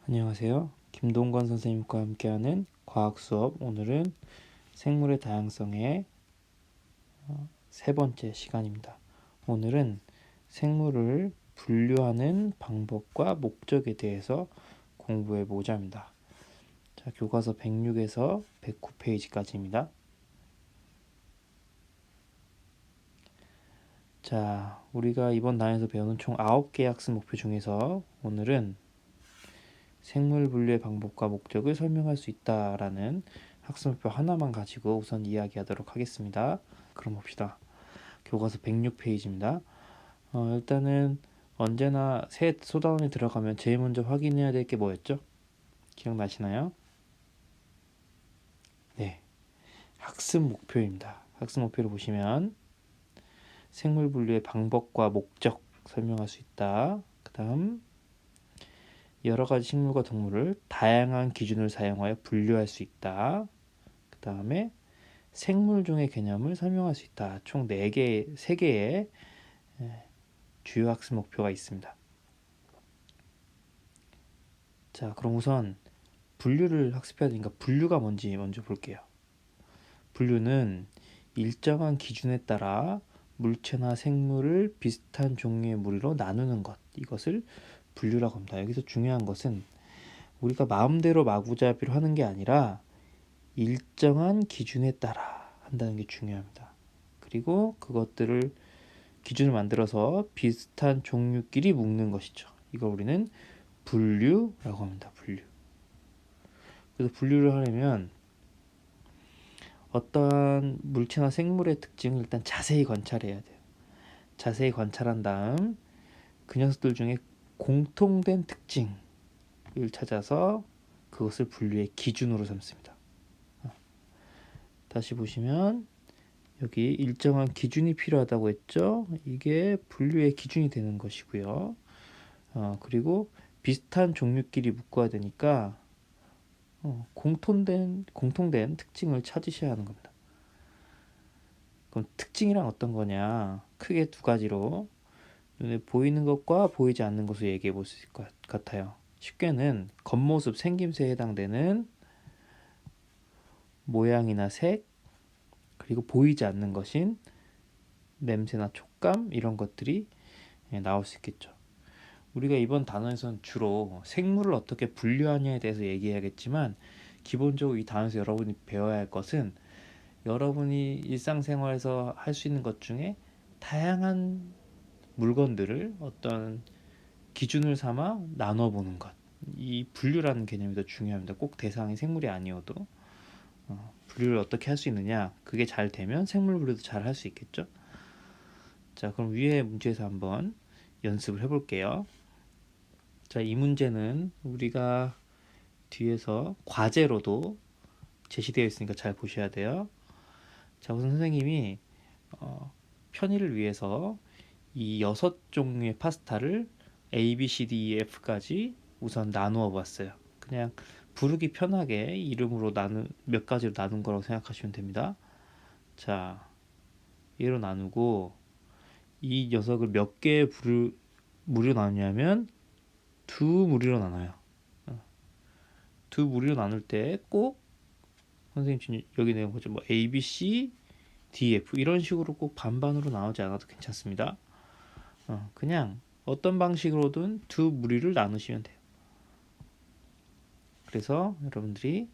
안녕하세요. 김동건 선생님과 함께하는 과학 수업. 오늘은 생물의 다양성의 세 번째 시간입니다. 오늘은 생물을 분류하는 방법과 목적에 대해서 공부해 보고자 합니다. 자, 교과서 106에서 109페이지까지입니다. 자, 우리가 이번 단에서 배우는 총 9개의 학습 목표 중에서 오늘은 생물 분류의 방법과 목적을 설명할 수 있다라는 학습 목표 하나만 가지고 우선 이야기하도록 하겠습니다. 그럼 봅시다. 교과서 106페이지입니다. 일단은 언제나 새 소단원에 들어가면 제일 먼저 확인해야 될 게 뭐였죠? 기억나시나요? 네, 학습 목표입니다. 학습 목표를 보시면 생물 분류의 방법과 목적 설명할 수 있다. 그 다음 여러 가지 식물과 동물을 다양한 기준을 사용하여 분류할 수 있다. 그 다음에 생물종의 개념을 설명할 수 있다. 총 3개의 주요 학습 목표가 있습니다. 자, 그럼 우선 분류를 학습해야 되니까 분류가 뭔지 먼저 볼게요. 분류는 일정한 기준에 따라 물체나 생물을 비슷한 종류의 무리로 나누는 것, 이것을 분류라고 합니다. 여기서 중요한 것은 우리가 마음대로 마구잡이로 하는 게 아니라 일정한 기준에 따라 한다는 게 중요합니다. 그리고 그것들을 기준을 만들어서 비슷한 종류끼리 묶는 것이죠. 이걸 우리는 분류라고 합니다. 분류. 그래서 분류를 하려면 어떠한 물체나 생물의 특징을 일단 자세히 관찰해야 돼요. 자세히 관찰한 다음 그 녀석들 중에 공통된 특징을 찾아서 그것을 분류의 기준으로 삼습니다. 다시 보시면 여기 일정한 기준이 필요하다고 했죠. 이게 분류의 기준이 되는 것이고요. 그리고 비슷한 종류끼리 묶어야 되니까 공통된 특징을 찾으셔야 하는 겁니다. 그럼 특징이란 어떤 거냐? 크게 두 가지로 눈에 보이는 것과 보이지 않는 것을 얘기해 볼 수 있을 것 같아요. 쉽게는 겉모습, 생김새에 해당되는 모양이나 색, 그리고 보이지 않는 것인 냄새나 촉감, 이런 것들이 나올 수 있겠죠. 우리가 이번 단원에서는 주로 생물을 어떻게 분류하냐에 대해서 얘기해야겠지만, 기본적으로 이 단원에서 여러분이 배워야 할 것은 여러분이 일상생활에서 할 수 있는 것 중에 다양한 물건들을 어떤 기준을 삼아 나눠보는 것. 이 분류라는 개념이 더 중요합니다. 꼭 대상이 생물이 아니어도 분류를 어떻게 할 수 있느냐, 그게 잘 되면 생물 분류도 잘 할 수 있겠죠. 자, 그럼 위에 문제에서 한번 연습을 해볼게요. 자, 이 문제는 우리가 뒤에서 과제로도 제시되어 있으니까 잘 보셔야 돼요. 자, 우선 선생님이 편의를 위해서 이 6종류의 파스타를 A, B, C, D, E, F까지 우선 나누어 봤어요. 그냥 부르기 편하게 이름으로 몇 가지로 나눈 거라고 생각하시면 됩니다. 자, 얘로 나누고 이 녀석을 몇 개의 무리로 나누냐면 두 무리로 나눠요. 두 무리로 나눌 때 꼭 선생님 지금 여기 내는 거죠. 뭐 A, B, C, D, F 이런 식으로 꼭 반반으로 나누지 않아도 괜찮습니다. 그냥 어떤 방식으로든 두 무리를 나누시면 돼요. 그래서 여러분들이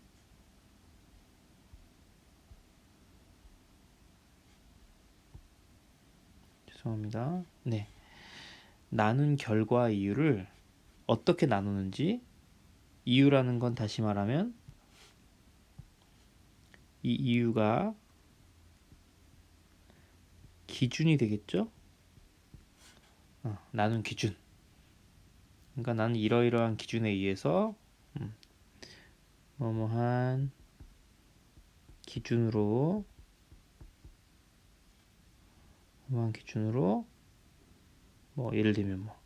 죄송합니다. 네, 나눈 결과 이유를 어떻게 나누는지, 이유라는 건 다시 말하면 이 이유가 기준이 되겠죠? 나눈 기준. 그러니까 나는 이러이러한 기준에 의해서 뭐뭐한 기준으로 뭐 예를 들면 뭐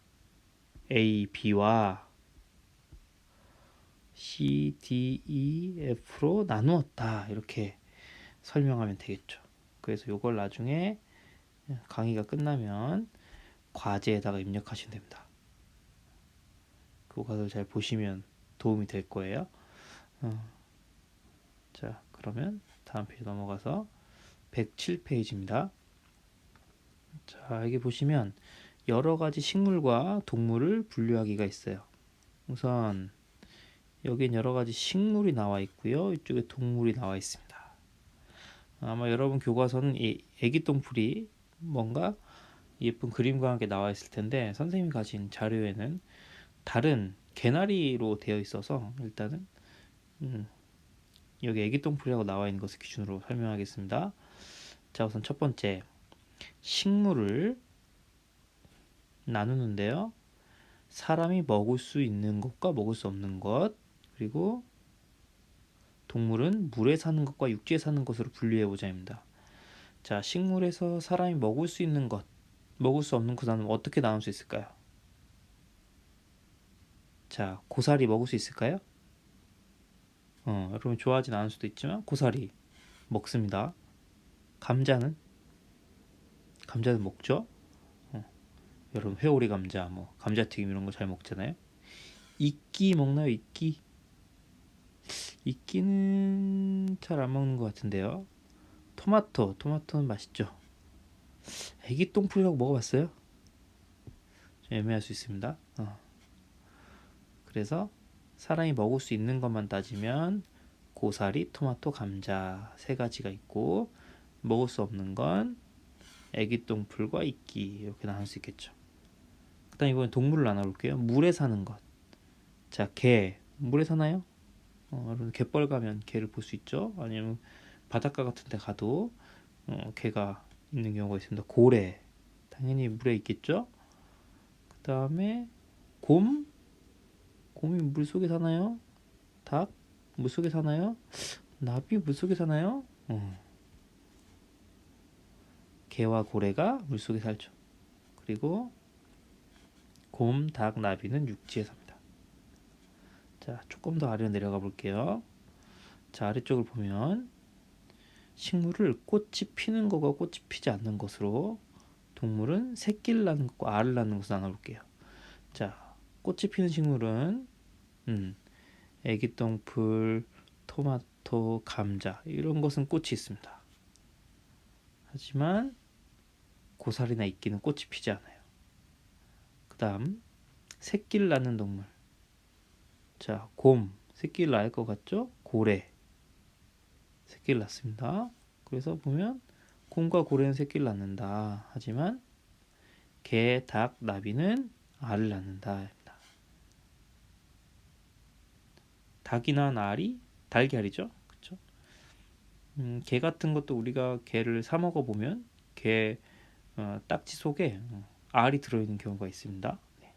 A, B와 C, D, E, F로 나누었다, 이렇게 설명하면 되겠죠. 그래서 이걸 나중에 강의가 끝나면 과제에다가 입력하시면 됩니다. 교과서를 잘 보시면 도움이 될 거예요. 자, 그러면 다음 페이지 넘어가서 107페이지입니다. 자, 여기 보시면 여러 가지 식물과 동물을 분류하기가 있어요. 우선 여긴 여러 가지 식물이 나와 있고요. 이쪽에 동물이 나와 있습니다. 아마 여러분 교과서는 이 애기 똥풀이 뭔가 예쁜 그림과 함께 나와 있을 텐데 선생님이 가진 자료에는 다른 개나리로 되어 있어서 일단은 여기 애기 똥풀이라고 나와 있는 것을 기준으로 설명하겠습니다. 자, 우선 첫 번째 식물을 나누는데요. 사람이 먹을 수 있는 것과 먹을 수 없는 것, 그리고 동물은 물에 사는 것과 육지에 사는 것으로 분류해보자입니다. 자, 식물에서 사람이 먹을 수 있는 것, 먹을 수 없는 것 나누면 어떻게 나눌 수 있을까요? 자, 고사리 먹을 수 있을까요? 여러분 좋아하진 않을 수도 있지만 고사리 먹습니다. 감자는 먹죠? 여러분 회오리 감자, 뭐 감자튀김 이런 거 잘 먹잖아요. 이끼 먹나요? 이끼? 이끼는 잘 안 먹는 것 같은데요. 토마토는 맛있죠. 애기 똥풀이라고 먹어봤어요? 좀 애매할 수 있습니다. 그래서 사람이 먹을 수 있는 것만 따지면 고사리, 토마토, 감자 세 가지가 있고 먹을 수 없는 건 애기 똥풀과 이끼 이렇게 나눌 수 있겠죠. 그다음 이번엔 동물을 나눠볼게요. 물에 사는 것. 자, 개 물에 사나요? 여러분 갯벌 가면 개를 볼 수 있죠. 아니면 바닷가 같은 데 가도 개가 있는 경우가 있습니다. 고래 당연히 물에 있겠죠. 그 다음에 곰이 물속에 사나요? 닭 물속에 사나요? 나비 물속에 사나요? 개와 고래가 물속에 살죠. 그리고 곰, 닭, 나비는 육지에 삽니다. 자, 조금 더 아래로 내려가 볼게요. 자, 아래쪽을 보면 식물을 꽃이 피는 것과 꽃이 피지 않는 것으로, 동물은 새끼를 낳는 것과 알을 낳는 것을 나눠볼게요. 자, 꽃이 피는 식물은 애기똥풀, 토마토, 감자 이런 것은 꽃이 있습니다. 하지만 고사리나 이끼는 꽃이 피지 않아요. 그 다음 새끼를 낳는 동물. 자, 곰 새끼를 낳을 것 같죠? 고래 새끼를 낳습니다. 그래서 보면 곰과 고래는 새끼를 낳는다. 하지만 개, 닭, 나비는 알을 낳는다. 닭이 낳은 알이 달걀이죠. 그렇죠? 게 같은 것도 우리가 게를 사 먹어 보면 게 딱지 속에 알이 들어있는 경우가 있습니다. 네.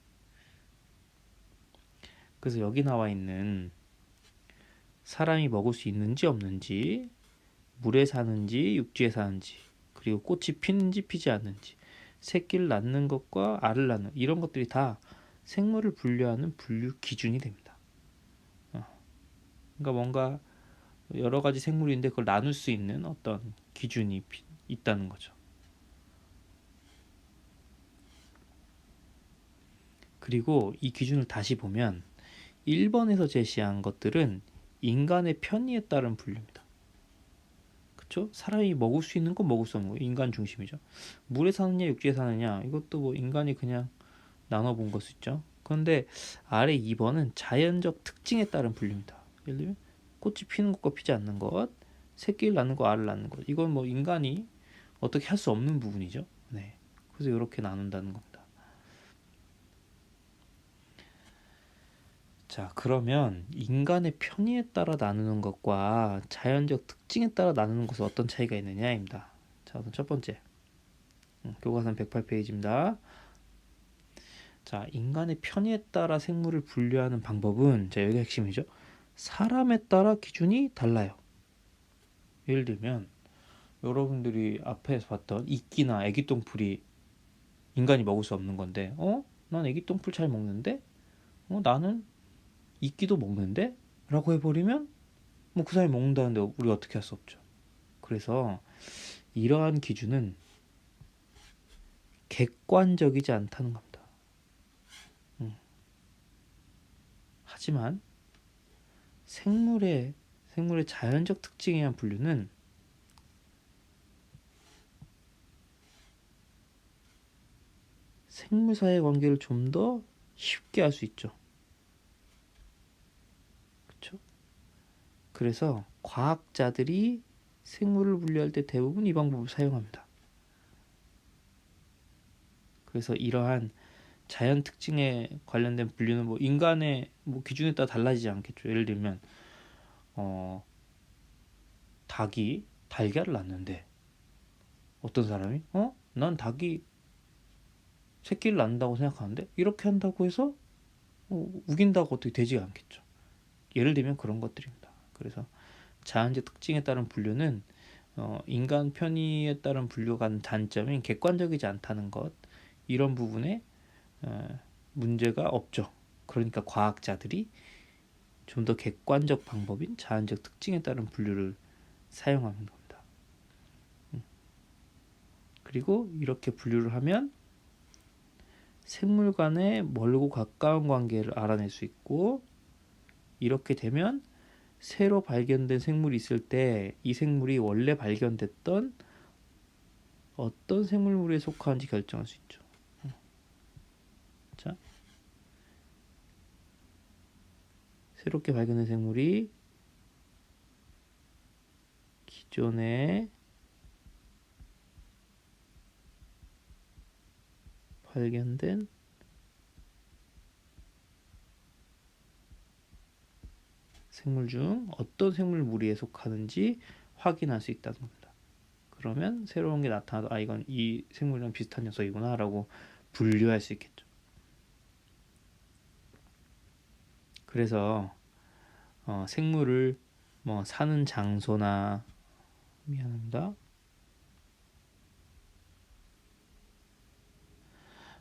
그래서 여기 나와 있는 사람이 먹을 수 있는지 없는지, 물에 사는지 육지에 사는지, 그리고 꽃이 피는지 피지 않는지, 새끼를 낳는 것과 알을 낳는 이런 것들이 다 생물을 분류하는 분류 기준이 됩니다. 그러니까 뭔가 여러 가지 생물인데 그걸 나눌 수 있는 어떤 기준이 있다는 거죠. 그리고 이 기준을 다시 보면 1번에서 제시한 것들은 인간의 편의에 따른 분류입니다. 그렇죠? 사람이 먹을 수 있는 건 먹을 수 없는 거, 인간 중심이죠. 물에 사느냐 육지에 사느냐 이것도 뭐 인간이 그냥 나눠본 걸 수 있죠. 그런데 아래 2번은 자연적 특징에 따른 분류입니다. 예를 들면 꽃이 피는 것과 피지 않는 것, 새끼를 낳는 거, 알을 낳는 것. 이건 뭐 인간이 어떻게 할 수 없는 부분이죠. 네. 그래서 이렇게 나눈다는 겁니다. 자, 그러면 인간의 편의에 따라 나누는 것과 자연적 특징에 따라 나누는 것은 어떤 차이가 있느냐입니다. 자, 우선 첫 번째. 교과서 108페이지입니다. 자, 인간의 편의에 따라 생물을 분류하는 방법은, 자, 여기가 핵심이죠. 사람에 따라 기준이 달라요. 예를 들면 여러분들이 앞에서 봤던 이끼나 애기똥풀이 인간이 먹을 수 없는 건데, 난 애기똥풀 잘 먹는데, 나는 이끼도 먹는데? 라고 해버리면 뭐 그 사람이 먹는다는데 우리가 어떻게 할 수 없죠. 그래서 이러한 기준은 객관적이지 않다는 겁니다. 하지만 생물의 자연적 특징에 의한 분류는 생물 사이의 관계를 좀 더 쉽게 알 수 있죠. 그렇죠? 그래서 과학자들이 생물을 분류할 때 대부분 이 방법을 사용합니다. 그래서 이러한 자연 특징에 관련된 분류는 뭐 인간의 뭐 기준에 따라 달라지지 않겠죠. 예를 들면 닭이 달걀을 낳는데 어떤 사람이 난 닭이 새끼를 낳는다고 생각하는데 이렇게 한다고 해서 우긴다고 어떻게 되지 않겠죠. 예를 들면 그런 것들입니다. 그래서 자연적 특징에 따른 분류는 인간 편의에 따른 분류가 단점인 객관적이지 않다는 것, 이런 부분에 문제가 없죠. 그러니까 과학자들이 좀 더 객관적 방법인 자연적 특징에 따른 분류를 사용하는 겁니다. 그리고 이렇게 분류를 하면 생물 간의 멀고 가까운 관계를 알아낼 수 있고, 이렇게 되면 새로 발견된 생물이 있을 때 이 생물이 원래 발견됐던 어떤 생물물에 속하는지 결정할 수 있죠. 자, 새롭게 발견된 생물이 기존에 발견된 생물 중 어떤 생물 무리에 속하는지 확인할 수 있다는 겁니다. 그러면 새로운 게 나타나도 이건 이 생물이랑 비슷한 녀석이구나 라고 분류할 수 있겠죠. 그래서 생물을 뭐 사는 장소나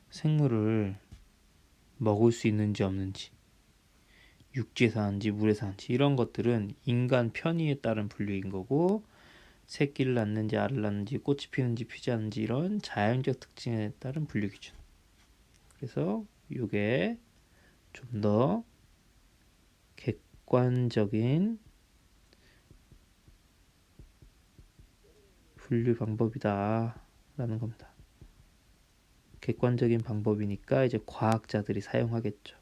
생물을 먹을 수 있는지 없는지, 육지에 사는지 물에 사는지, 이런 것들은 인간 편의에 따른 분류인 거고, 새끼를 낳는지 알을 낳는지 꽃이 피는지 피지 않는지 이런 자연적 특징에 따른 분류 기준. 그래서 이게 좀 더 객관적인 분류 방법이다 라는 겁니다. 객관적인 방법이니까 이제 과학자들이 사용하겠죠.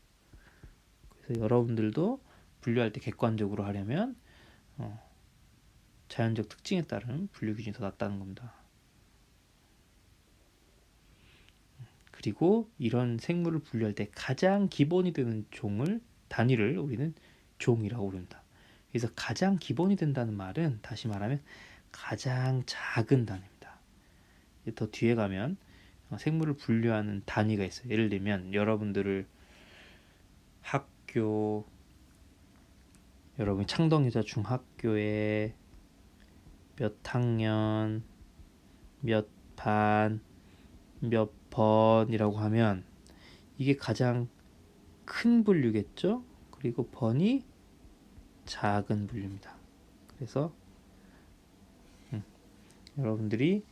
그래서 여러분들도 분류할 때 객관적으로 하려면 자연적 특징에 따른 분류 기준이 더 낫다는 겁니다. 그리고 이런 생물을 분류할 때 가장 기본이 되는 단위를 우리는 종이라고 부릅니다. 그래서 가장 기본이 된다는 말은 다시 말하면 가장 작은 단위입니다. 더 뒤에 가면 생물을 분류하는 단위가 있어요. 예를 들면 여러분 창덕여자 중학교에 몇 학년, 몇 반, 몇 번이라고 하면 이게 가장 큰 분류겠죠? 그리고 번이 작은 분류입니다. 그래서 여러분들을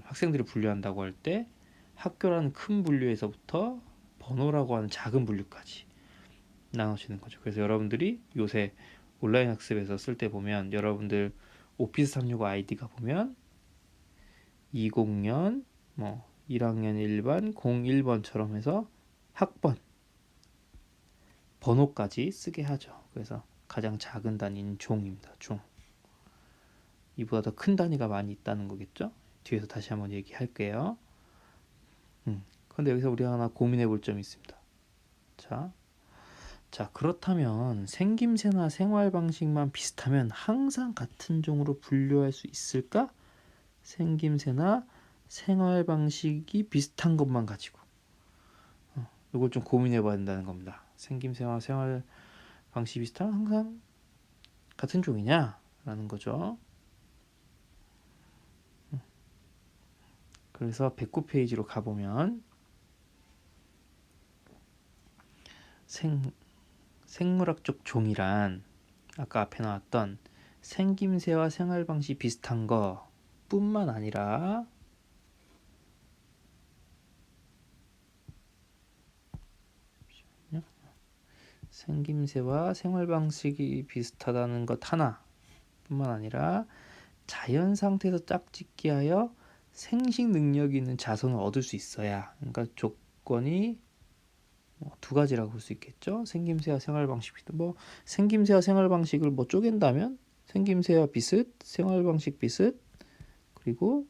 학생들을 분류한다고 할 때 학교라는 큰 분류에서부터 번호라고 하는 작은 분류까지 나누시는 거죠. 그래서 여러분들이 요새 온라인 학습에서 쓸 때 보면 여러분들 오피스 365 아이디가 보면 20년 1학년 1반 01번처럼 해서 학번 번호까지 쓰게 하죠. 그래서 가장 작은 단위인 종입니다. 종. 이보다 더 큰 단위가 많이 있다는 거겠죠? 뒤에서 다시 한번 얘기할게요. 그런데 여기서 우리가 하나 고민해 볼 점이 있습니다. 자, 그렇다면 생김새나 생활 방식만 비슷하면 항상 같은 종으로 분류할 수 있을까? 생김새나 생활 방식이 비슷한 것만 가지고 이걸 좀 고민해 봐야 된다는 겁니다. 생김새와 생활 방식이 비슷하면 항상 같은 종이냐? 라는 거죠. 그래서 109페이지로 가보면 생물학적 종이란 아까 앞에 나왔던 생김새와 생활 방식이 비슷한 거 뿐만 아니라 생김새와 생활 방식이 비슷하다는 것 하나뿐만 아니라 자연 상태에서 짝짓기 하여 생식 능력이 있는 자손을 얻을 수 있어야, 그러니까 조건이 두 가지라고 볼 수 있겠죠. 생김새와 생활 방식 비슷. 생김새와 생활 방식을 쪼갠다면 생김새와 비슷, 생활 방식 비슷, 그리고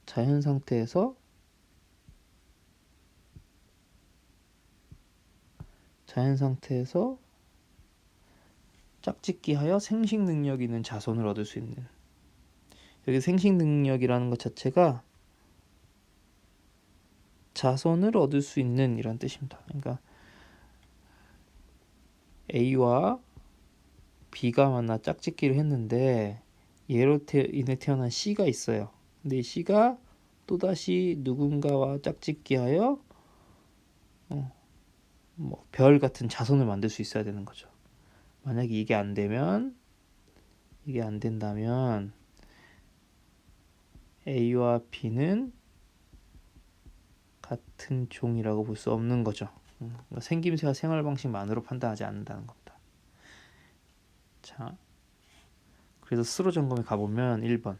자연 상태에서 짝짓기 하여 생식 능력이 있는 자손을 얻을 수 있는. 여기 생식 능력이라는 것 자체가 자손을 얻을 수 있는 이란 뜻입니다. 그러니까 A와 B가 만나 짝짓기를 했는데 얘로 인해 태어난 C가 있어요. 근데 이 C가 또다시 누군가와 짝짓기하여 별 같은 자손을 만들 수 있어야 되는 거죠. 만약에 이게 안 된다면 A와 B는 같은 종이라고 볼 수 없는 거죠. 그러니까 생김새와 생활 방식만으로 판단하지 않는다는 겁니다. 자, 그래서 스스로 점검에 가보면 1번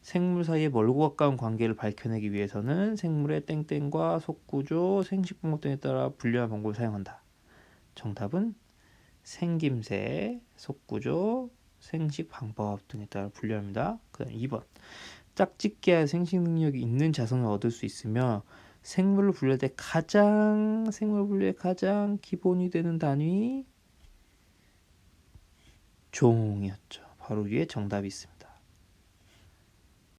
생물 사이의 멀고 가까운 관계를 밝혀내기 위해서는 생물의 땡땡과 속구조, 생식 방법 등에 따라 분류한 방법을 사용한다. 정답은 생김새, 속구조, 생식 방법 등에 따라 분류합니다. 그 다음 2번 짝짓기와 생식 능력이 있는 자손을 얻을 수 있으며 생물 분류의 가장 기본이 되는 단위 종이었죠. 바로 위에 정답이 있습니다.